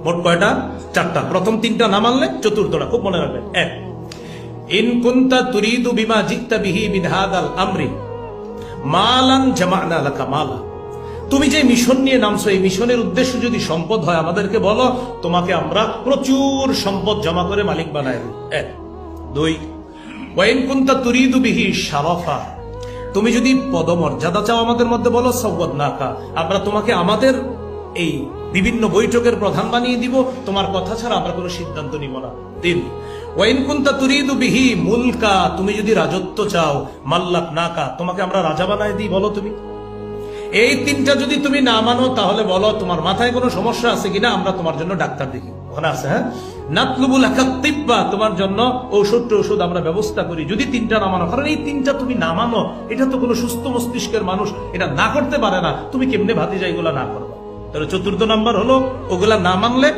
মোট কয়টা? 4টা। প্রথম 3টা না মানলে চতুর্থটা খুব মনে রাখবেন। 1, ইন কুনতা তুরিদু বিমা জিতা বিহি মিন হাদাল আমরি মালান জামা'না লাকা মালা। তুমি যে মিশন নিয়ে নামছো, এই মিশনের উদ্দেশ্য যদি সম্পদ হয়, আমাদেরকে বলো, তোমাকে আমরা প্রচুর সম্পদ জমা করে মালিক বানাই দিই। 1, 2, ওয়া ইন কুনতা তুরিদু বিহি শারাফা, তুমি যদি পদমর্যাদা চাও আমাদের মধ্যে, বলো সাওয়াদনাকা, আমরা তোমাকে আমাদের এই বিভিন্ন বৈঠকের প্রধান বানিয়ে দিব, তোমার কথা ছাড়া আমরা কোনো সিদ্ধান্ত নিব না। 3, ওয়া ইন কুনতা তুরিদু বিহি মুলকা, তুমি যদি রাজত্ব চাও, মাল্লাকনাকা, তোমাকে আমরা রাজা বানাই দিই, বলো তুমি। এই 3টা যদি তুমি না মানো, তাহলে বলো তোমার মাথায় কোনো সমস্যা আছে কিনা, আমরা তোমার জন্য ডাক্তার দেখি। ওখানে আছে, হ্যাঁ, নাতলুবুল তিব্বা, তোমার জন্য ঔষধ আমরা ব্যবস্থা করি, যদি 3টা না মানো। কারণ এই 3টা তুমি না মানো, এটা তো কোনো সুস্থ মস্তিষ্কের মানুষ এটা না করতে পারে না, তুমি কেমনে ভাতিজা এগুলা না করবা? তাহলে 4th নাম্বার হলো, ওগুলা না মানলে